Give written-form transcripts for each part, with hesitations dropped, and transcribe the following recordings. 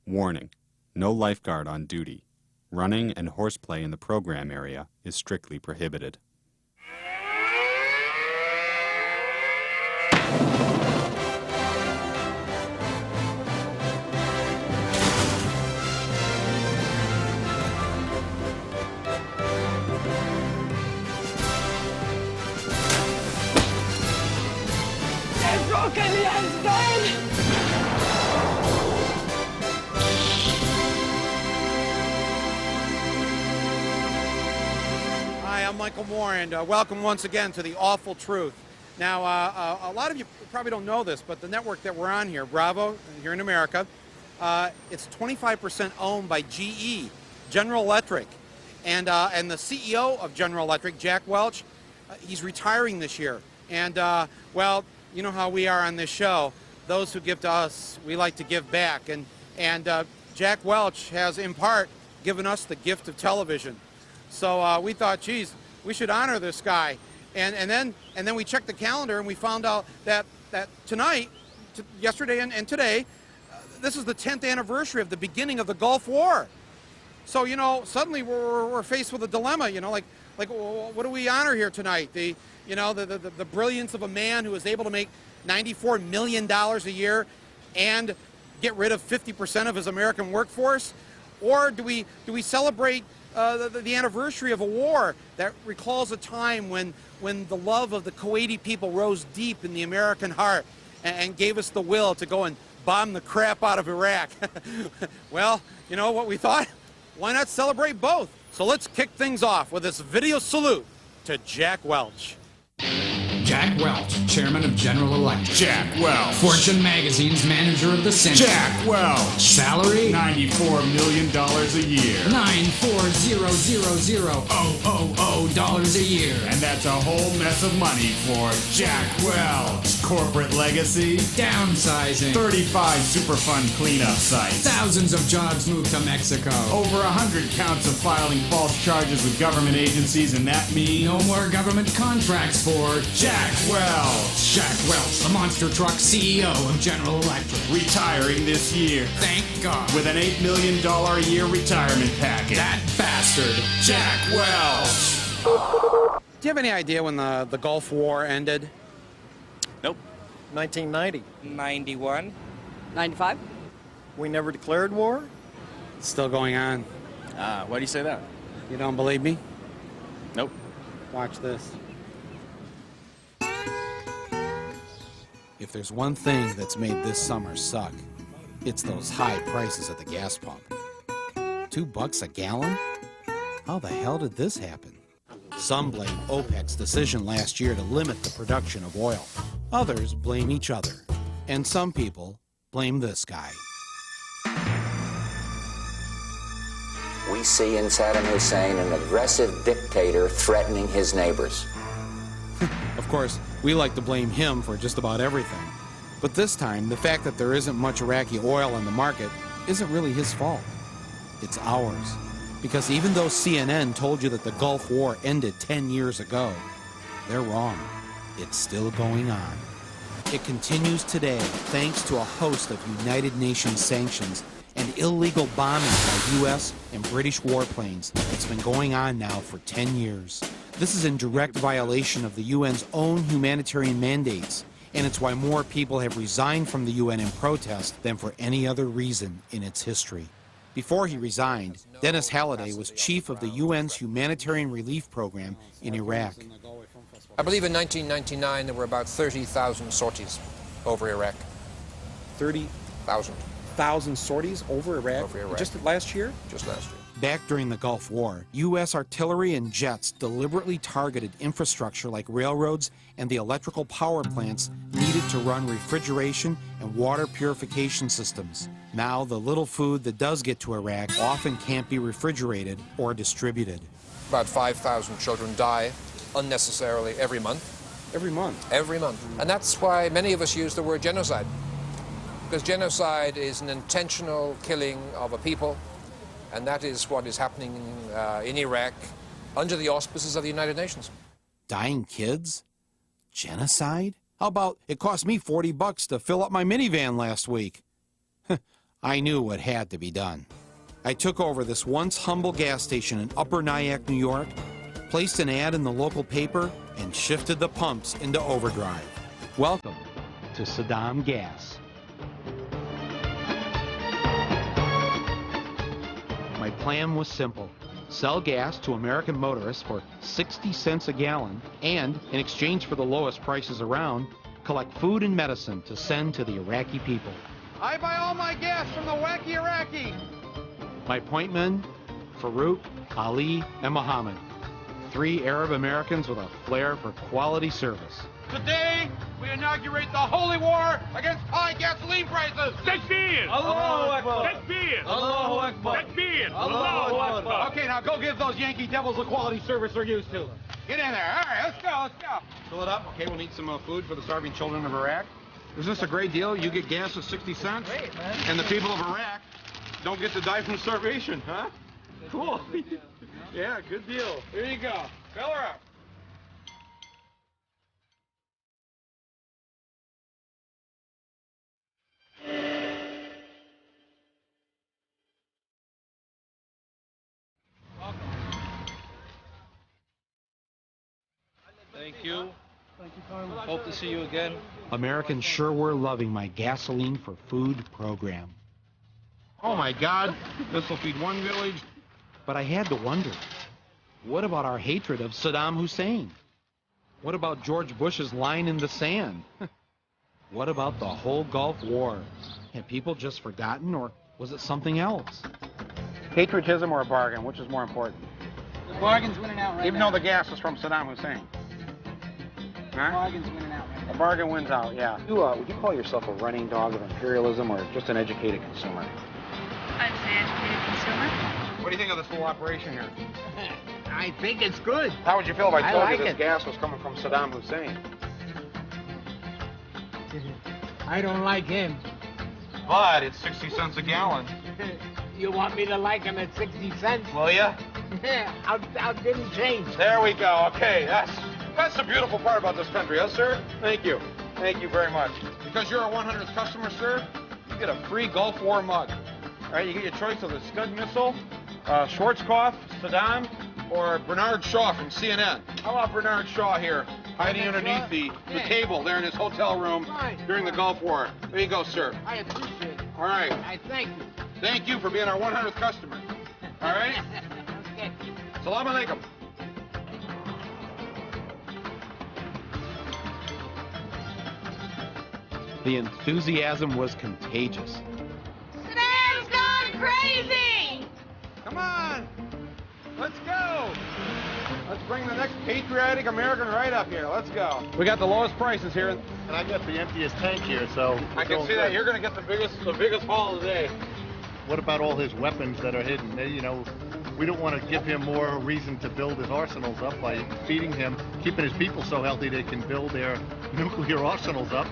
Warning: no lifeguard on duty. Running and horseplay in the program area is strictly prohibited. Hi, I'm Michael Moore, and welcome once again to The Awful Truth. Now, a lot of you probably don't know this, but the network that we're on here, Bravo, here in America, it's 25% owned by GE, General Electric. And the CEO of General Electric, Jack Welch, he's retiring this year. And, well, you know how we are on this show. Those who give to us, we like to give back. And Jack Welch has, in part, given us the gift of television. So we thought, geez, we should honor this guy. And then we checked the calendar and we found out that tonight, yesterday and today, this is the 10th anniversary of the beginning of the Gulf War. So, you know, suddenly we're faced with a dilemma, you know, like what do we honor here tonight? The brilliance of a man who was able to make $94 million a year and get rid of 50% of his American workforce? Or do we celebrate the anniversary of a war that recalls a time when the love of the Kuwaiti people rose deep in the American heart and gave us the will to go and bomb the crap out of Iraq? Well, you know what we thought? Why not celebrate both? So let's kick things off with this video salute to Jack Welch. Jack Welch, chairman of General Electric. Jack Welch. Fortune magazine's manager of the century. Jack Welch. Salary? $94 million a year. $94,000,000 a year. And that's a whole mess of money for Jack Welch. Corporate legacy? Downsizing. 35 Superfund cleanup sites. Thousands of jobs moved to Mexico. Over 100 counts of filing false charges with government agencies, and that means no more government contracts for Jack Welch. Jack Welch, the monster truck CEO of General Electric. Retiring this year. Thank God. With an $8 million a year retirement package. That bastard. Jack Welch. Do you have any idea when the Gulf War ended? Nope. 1990. 91. 95? We never declared war? It's still going on. Why do you say that? You don't believe me? Nope. Watch this. If there's one thing that's made this summer suck, it's those high prices at the gas pump. $2 a gallon? How the hell did this happen? Some blame OPEC's decision last year to limit the production of oil. Others blame each other. And some people blame this guy. We see in Saddam Hussein an aggressive dictator threatening his neighbors. Of course, we like to blame him for just about everything. But this time, the fact that there isn't much Iraqi oil in the market isn't really his fault. It's ours. Because even though CNN told you that the Gulf War ended 10 years ago, they're wrong. It's still going on. It continues today thanks to a host of United Nations sanctions and illegal bombing by U.S. and British warplanes that's been going on now for 10 years. This is in direct violation of the UN's own humanitarian mandates, and it's why more people have resigned from the UN in protest than for any other reason in its history. Before he resigned, Dennis Halliday was chief of the UN's humanitarian relief program in Iraq. I believe in 1999 there were about 30,000 sorties over Iraq. 30,000 sorties over Iraq? Over Iraq. Just last year? Just last year. Back during the Gulf War, U.S. artillery and jets deliberately targeted infrastructure like railroads and the electrical power plants needed to run refrigeration and water purification systems. Now, the little food that does get to Iraq often can't be refrigerated or distributed. About 5,000 children die unnecessarily every month. Every month? Every month. And that's why many of us use the word genocide. Because genocide is an intentional killing of a people. And that is what is happening in Iraq under the auspices of the United Nations. Dying kids? Genocide? How about it cost me $40 to fill up my minivan last week? I knew what had to be done. I took over this once humble gas station in Upper Nyack, New York, placed an ad in the local paper, and shifted the pumps into overdrive. Welcome to Saddam Gas. My plan was simple. Sell gas to American motorists for 60 cents a gallon, and in exchange for the lowest prices around, collect food and medicine to send to the Iraqi people. I buy all my gas from the wacky Iraqi. My point men, Farouk, Ali, and Muhammad. 3 Arab Americans with a flair for quality service. Today, we inaugurate the holy war against high gasoline prices. Takbir! Allahu Akbar! Takbir! Allahu Akbar! Takbir! Allahu Akbar! Okay, now go give those Yankee devils the quality service they're used to. Get in there. All right, let's go. Fill it up. Okay, we'll need some food for the starving children of Iraq. Is this a great deal? You get gas at 60 cents? Great, man. And the people of Iraq don't get to die from starvation, huh? Cool. Yeah, good deal. Here you go. Fill her up. Thank you. Hope to see you again. Americans sure were loving my gasoline for food program. Oh my God, this will feed one village. But I had to wonder, what about our hatred of Saddam Hussein? What about George Bush's line in the sand? What about the whole Gulf War? Had people just forgotten, or was it something else? Patriotism or a bargain, which is more important? The bargain's winning out right Even now. though the gas is from Saddam Hussein. Huh? The bargain's winning out right now. A bargain wins out, yeah. Would you call yourself a running dog of imperialism or just an educated consumer? I'd say educated consumer. What do you think of this little operation here? I think it's good. How would you feel if I told like you this it. gas was coming from Saddam Hussein? I don't like him. But it's 60 cents a gallon. You want me to like him at 60 cents? Will ya? I didn't change. There we go. Okay, that's the beautiful part about this country, huh, sir? Thank you. Thank you very much. Because you're our 100th customer, sir, you get a free Gulf War mug. All right, you get your choice of the Scud missile, Schwarzkopf, Saddam, or Bernard Shaw from CNN. How about Bernard Shaw here, hiding underneath the table there in his hotel room during the Gulf War? There you go, sir. I appreciate it. All right. I thank you. Thank you for being our 100th customer. All right? Okay. Salam alaikum. The enthusiasm was contagious. Saddam's gone crazy! Come on. Let's go. Let's bring the next patriotic American right up here. Let's go. We got the lowest prices here. And I got the emptiest tank here, so... I can see that. You're going to get the biggest haul of the day. What about all his weapons that are hidden? You know, we don't want to give him more reason to build his arsenals up by feeding him, keeping his people so healthy they can build their nuclear arsenals up.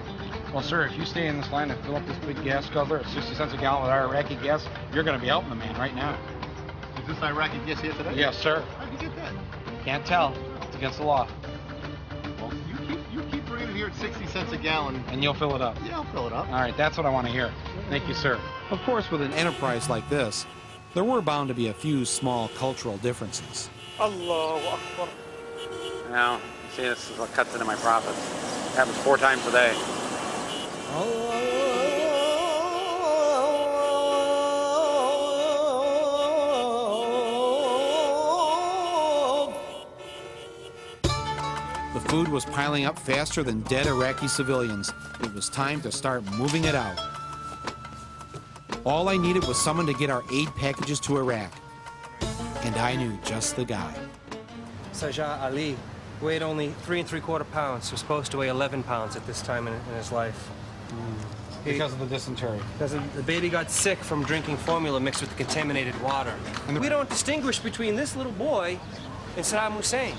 Well, sir, if you stay in this line and fill up this big gas guzzler at 60 cents a gallon with our Iraqi gas, you're going to be helping the man right now. Is this Iraqi gas here today? Yes, sir. How'd you get that? Can't tell. It's against the law. Well, you keep bringing it here at 60 cents a gallon. And you'll fill it up. Yeah, I'll fill it up. All right, that's what I want to hear. Thank you, sir. Of course, with an enterprise like this, there were bound to be a few small cultural differences. Allahu Akbar. Now, see, this is what cuts into my profits. It happens 4 times a day. The food was piling up faster than dead Iraqi civilians. It was time to start moving it out. All I needed was someone to get our aid packages to Iraq. And I knew just the guy. Sajah Ali weighed only 3 3/4 pounds. He was supposed to weigh 11 pounds at this time in his life. Because of the dysentery. Because the baby got sick from drinking formula mixed with contaminated water. And we don't distinguish between this little boy and Saddam Hussein.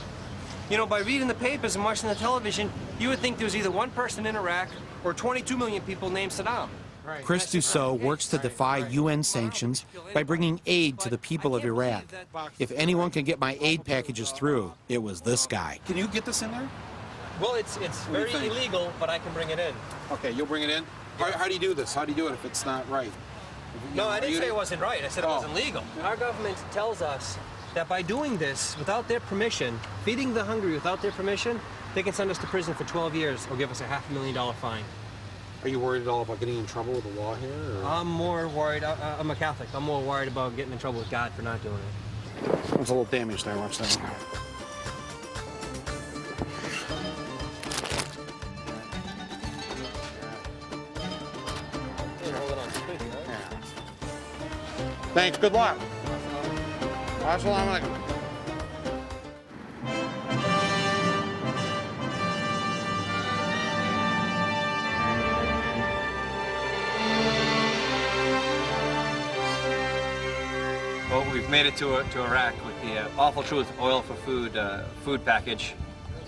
You know, by reading the papers and watching the television, you would think there was either one person in Iraq or 22 million people named Saddam. Chris Dussault works to defy UN sanctions by bringing aid to the people of Iraq. If anyone can get my aid packages through, it was this guy. Can you get this in there? Well, it's very illegal, but I can bring it in. Okay, you'll bring it in? How do you do this? How do you do it if it's not right? No, I didn't say it wasn't right. I said it wasn't legal. Our government tells us that by doing this without their permission, feeding the hungry without their permission, they can send us to prison for 12 years or give us a $500,000 fine. Are you worried at all about getting in trouble with the law here? Or? I'm more worried. I'm a Catholic. I'm more worried about getting in trouble with God for not doing it. There's a little damage there. Watch that. Thanks. Good luck. Assalamu alaikum. Well, we've made it to Iraq with the Awful Truth Oil for Food food package,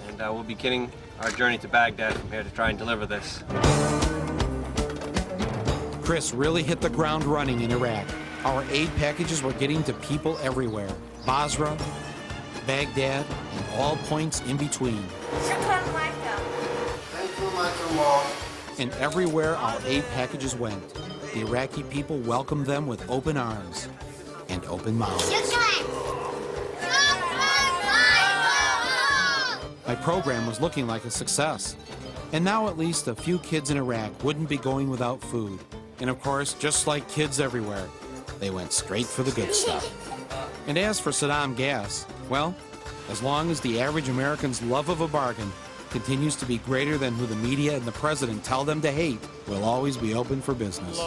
and we'll be beginning our journey to Baghdad from here to try and deliver this. Chris really hit the ground running in Iraq. Our aid packages were getting to people everywhere. Basra, Baghdad, and all points in between. And everywhere our aid packages went, the Iraqi people welcomed them with open arms and open mouths. My program was looking like a success. And now at least a few kids in Iraq wouldn't be going without food. And of course, just like kids everywhere, they went straight for the good stuff. And as for Saddam gas, well, as long as the average American's love of a bargain continues to be greater than who the media and the president tell them to hate, we'll always be open for business.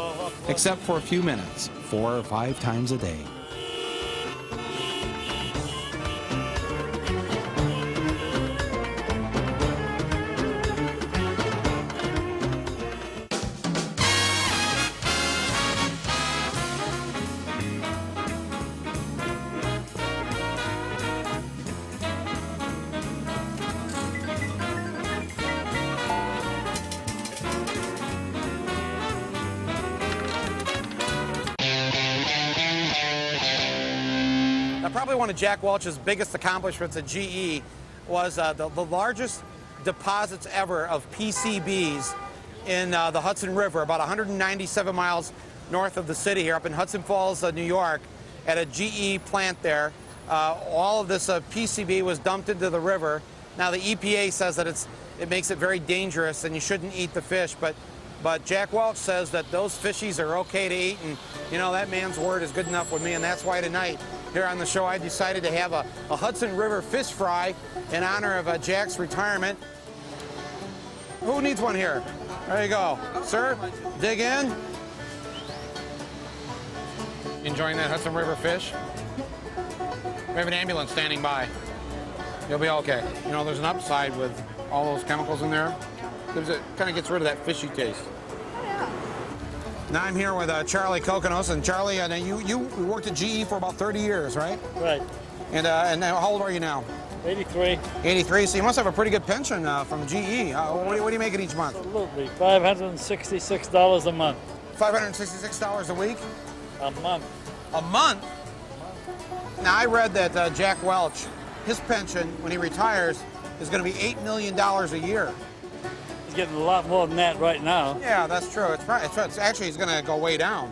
Except for a few minutes, 4 or 5 times a day. Probably one of Jack Welch's biggest accomplishments at GE was the largest deposits ever of PCBs in the Hudson River, about 197 miles north of the city here, up in Hudson Falls, New York, at a GE plant there. All of this PCB was dumped into the river. Now the EPA says that it makes it very dangerous and you shouldn't eat the fish, but Jack Welch says that those fishies are okay to eat, and you know, that man's word is good enough with me, and that's why tonight here on the show I decided to have a Hudson River fish fry in honor of Jack's retirement. Who needs one here? There you go. Sir, dig in. Enjoying that Hudson River fish? We have an ambulance standing by. You'll be okay. You know, there's an upside with all those chemicals in there. It kind of gets rid of that fishy taste. Now I'm here with Charlie Kokonos, and Charlie, you worked at GE for about 30 years, right? Right. And how old are you now? 83. 83, so you must have a pretty good pension from GE. What are you making each month? Absolutely, $566 a month. $566 a week? A month. A month? Now I read that Jack Welch, his pension when he retires is going to be $8 million a year. He's getting a lot more than that right now. Yeah, that's true. It's actually, he's going to go way down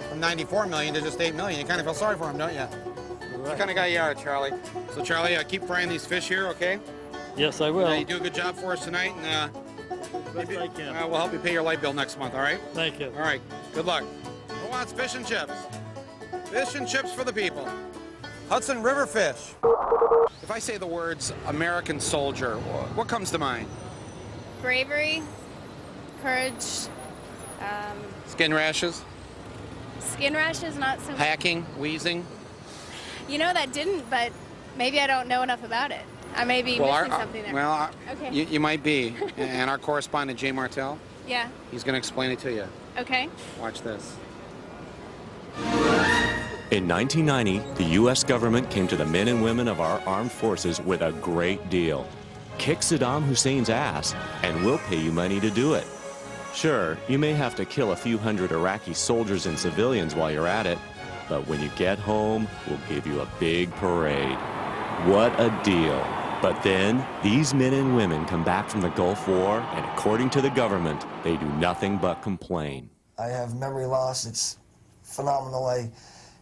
from 94 million to just 8 million. You kind of feel sorry for him, don't you? Right. What kind of guy you are, Charlie? So, Charlie, keep frying these fish here, okay? Yes, I will. You do a good job for us tonight, and best I can. We'll help you pay your light bill next month, all right? Thank you. All right. Good luck. Who wants fish and chips? Fish and chips for the people. Hudson River fish. If I say the words American soldier, what comes to mind? Bravery, courage, Skin rashes? skin rashes, not so much. Hacking, wheezing? You know, that didn't, but maybe I don't know enough about it. I may be missing something there. Well, okay. you might be. And our correspondent, Jay Martell, Yeah. he's going to explain it to you. Okay. Watch this. In 1990, the U.S. government came to the men and women of our armed forces with a great deal. Kick Saddam Hussein's ass, and we'll pay you money to do it. Sure, you may have to kill a few hundred Iraqi soldiers and civilians while you're at it, but when you get home, we'll give you a big parade. What a deal. But then, these men and women come back from the Gulf War, and according to the government, they do nothing but complain. I have memory loss. It's phenomenal. I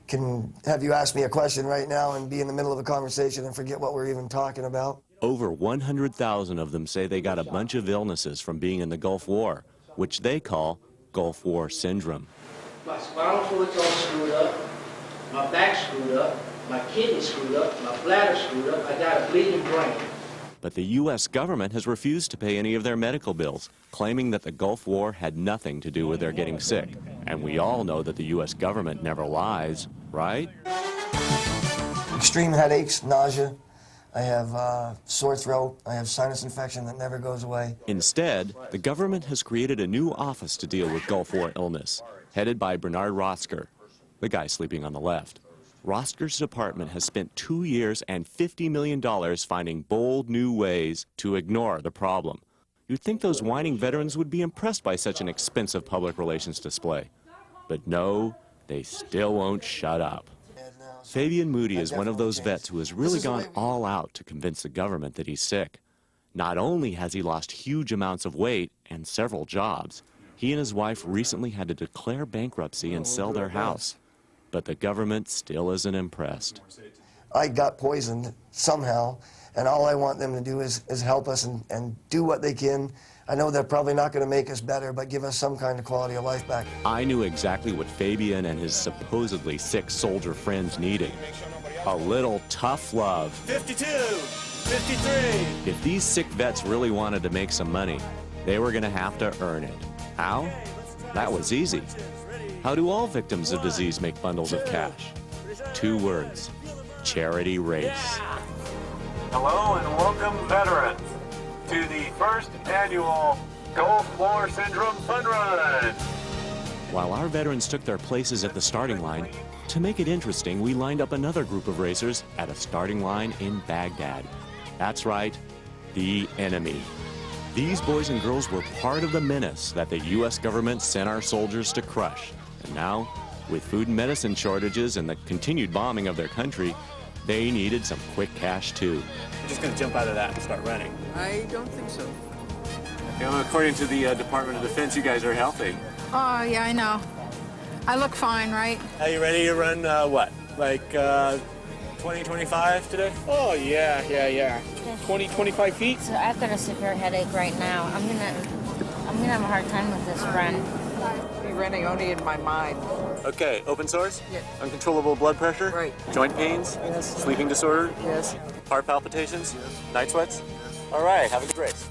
can have you ask me a question right now and be in the middle of a conversation and forget what we're even talking about. Over 100,000 of them say they got a bunch of illnesses from being in the Gulf War, which they call Gulf War syndrome. My spinal fluid's all screwed up, my back's screwed up, my kidney's screwed up, my bladder's screwed up, I got a bleeding brain. But the U.S. government has refused to pay any of their medical bills, claiming that the Gulf War had nothing to do with their getting sick. And we all know that the U.S. government never lies, right? Extreme headaches, nausea. I have sore throat. I have sinus infection that never goes away. Instead, the government has created a new office to deal with Gulf War illness, headed by Bernard Rosker, the guy sleeping on the left. Rosker's department has spent 2 years and $50 million finding bold new ways to ignore the problem. You'd think those whining veterans would be impressed by such an expensive public relations display. But no, they still won't shut up. Fabian Moody is one of those vets who has really gone all out to convince the government that he's sick. Not only has he lost huge amounts of weight and several jobs, he and his wife recently had to declare bankruptcy and sell their house. But the government still isn't impressed. I got poisoned somehow, and all I want them to do is help us and do what they can. I know they're probably not going to make us better, but give us some kind of quality of life back. I knew exactly what Fabian and his supposedly sick soldier friends needed. A little tough love. 52, 53. If these sick vets really wanted to make some money, they were going to have to earn it. How? That was easy. How do all victims of disease make bundles of cash? 2 words: charity race. Hello and welcome, veterans, to the first annual Gulf War Syndrome Fun Run. While our veterans took their places at the starting line, to make it interesting, we lined up another group of racers at a starting line in Baghdad. That's right, the enemy. These boys and girls were part of the menace that the U.S. government sent our soldiers to crush. And now, with food and medicine shortages and the continued bombing of their country, they needed some quick cash too. You're just going to jump out of that and start running. I don't think so. You know, according to the Department of Defense, you guys are healthy. Oh, yeah, I know. I look fine, right? Are you ready to run what? Like 20, 25 today? Oh, yeah. 20, 25 feet? So I've got a severe headache right now. I'm gonna have a hard time with this run. I'll be running only in my mind. Okay, open sores? Yes. Uncontrollable blood pressure? Right. Joint pains? Yes. Sleeping disorder? Yes. Heart palpitations? Yes. Night sweats? All right, have a good race.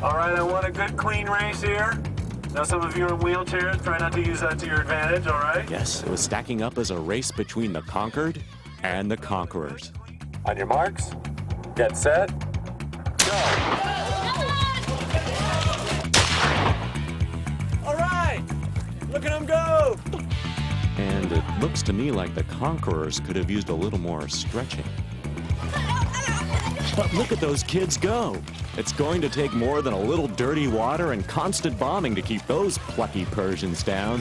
All right, I want a good clean race here. Now some of you are in wheelchairs, try not to use that to your advantage, all right? Yes, it was stacking up as a race between the conquered and the conquerors. On your marks, get set, go. All right, look at them go. And it looks to me like the conquerors could have used a little more stretching. But look at those kids go. It's going to take more than a little dirty water and constant bombing to keep those plucky Persians down.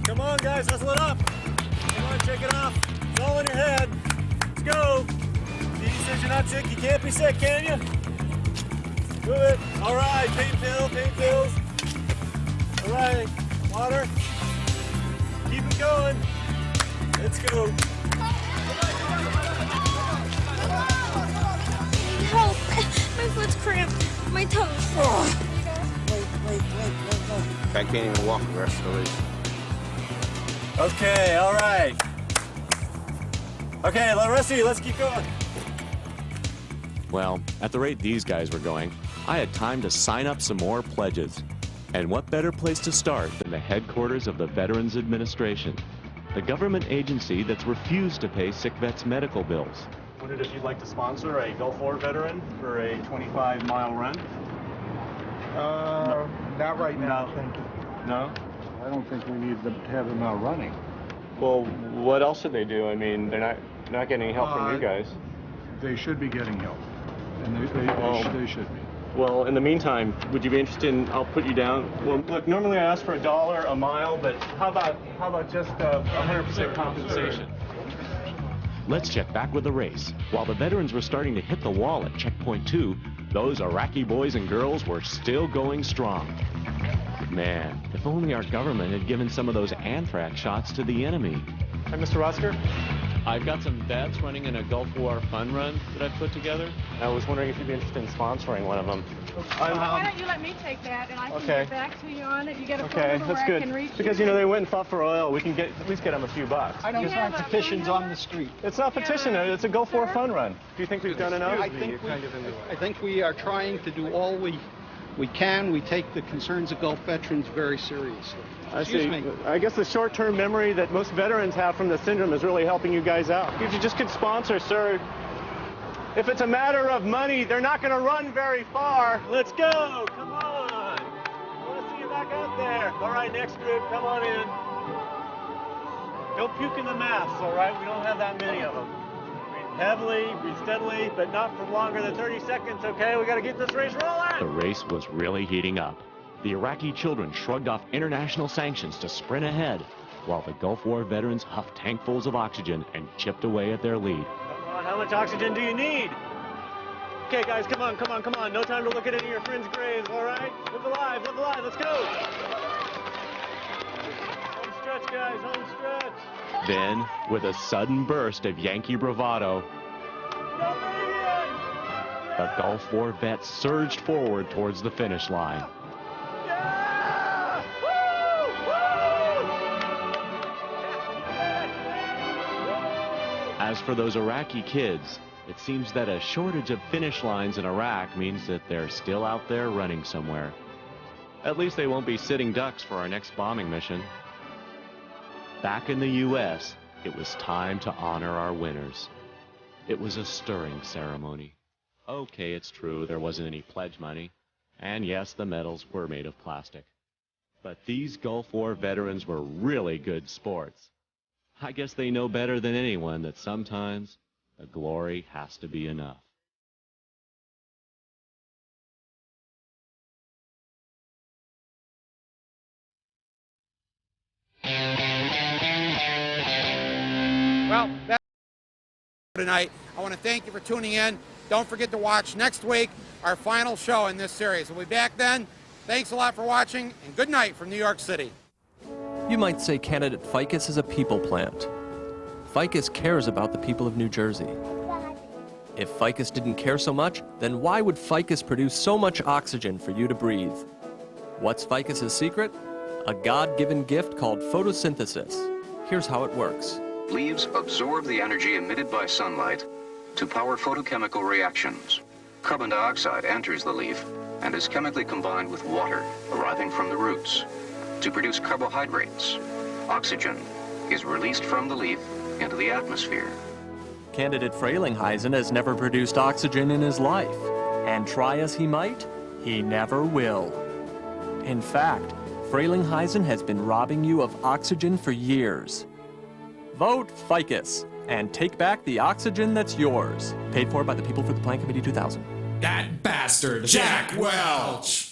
Come on, guys, hustle it up. Come on, shake it off. It's all in your head. Let's go. He says you're not sick. You can't be sick, can you? Do it. All right, pain pills. All right, water. Keep it going. Let's go. Help! My foot's cramped. My toes. Wait. I can't even walk the rest of the race. Okay, all right. Okay, the rest of you, let's keep going. Well, at the rate these guys were going, I had time to sign up some more pledges. And what better place to start than the headquarters of the Veterans Administration, the government agency that's refused to pay sick vets' medical bills. Wondered if you'd like to sponsor a Gulf War veteran for a 25-mile run? Not right now, thank you. No? I don't think we need to have them out running. Well, what else should they do? I mean, they're not getting any help from you guys. They should be getting help, and they should be. Well, in the meantime, would you be interested in, I'll put you down. Well, look, normally I ask for $1 a mile, but how about just 100% compensation? Let's check back with the race. While the veterans were starting to hit the wall at checkpoint 2, those Iraqi boys and girls were still going strong. Man, if only our government had given some of those anthrax shots to the enemy. Hi, Mr. Rosker. I've got some vets running in a Gulf War fun run that I've put together. I was wondering if you'd be interested in sponsoring one of them. Why don't you let me take that, and I can get back to you on it. You get a phone Okay, number that's where I good. can reach Because, you. you know, they went and fought for oil. We can at least get them a few bucks. I don't find petitions on the street. It's not petition. It's a Gulf War fun run. Do you think we've done enough? I think we are trying to do all we can. We take the concerns of Gulf veterans very seriously. I see. I guess the short-term memory that most veterans have from the syndrome is really helping you guys out. If you just could sponsor, sir. If it's a matter of money, they're not going to run very far. Let's go. Come on. I want to see you back out there. All right, next group, come on in. Don't puke in the masks, all right? We don't have that many of them. Breathe heavily, breathe steadily, but not for longer than 30 seconds, okay? We got to get this race rolling. The race was really heating up. The Iraqi children shrugged off international sanctions to sprint ahead, while the Gulf War veterans huffed tankfuls of oxygen and chipped away at their lead. Come on, how much oxygen do you need? Okay, guys, come on, come on, come on. No time to look at any of your friends' graves, all right? Live alive, let's go. Home stretch, guys, home stretch. Then, with a sudden burst of Yankee bravado, the Gulf War vets surged forward towards the finish line. As for those Iraqi kids, it seems that a shortage of finish lines in Iraq means that they're still out there running somewhere. At least they won't be sitting ducks for our next bombing mission. Back in the U.S., it was time to honor our winners. It was a stirring ceremony. Okay, it's true, there wasn't any pledge money. And yes, the medals were made of plastic. But these Gulf War veterans were really good sports. I guess they know better than anyone that sometimes the glory has to be enough. Well, that's tonight. I want to thank you for tuning in. Don't forget to watch next week our final show in this series. We'll be back then. Thanks a lot for watching, and good night from New York City. You might say candidate Ficus is a people plant. Ficus cares about the people of New Jersey. If Ficus didn't care so much, then why would Ficus produce so much oxygen for you to breathe? What's Ficus's secret? A God-given gift called photosynthesis. Here's how it works. Leaves absorb the energy emitted by sunlight to power photochemical reactions. Carbon dioxide enters the leaf and is chemically combined with water arriving from the roots to produce carbohydrates. Oxygen is released from the leaf into the atmosphere. Candidate Frelinghuysen has never produced oxygen in his life, and try as he might, he never will. In fact, Frelinghuysen has been robbing you of oxygen for years. Vote Ficus and take back the oxygen that's yours. Paid for by the People for the Plan Committee 2000. That bastard, Jack Welch!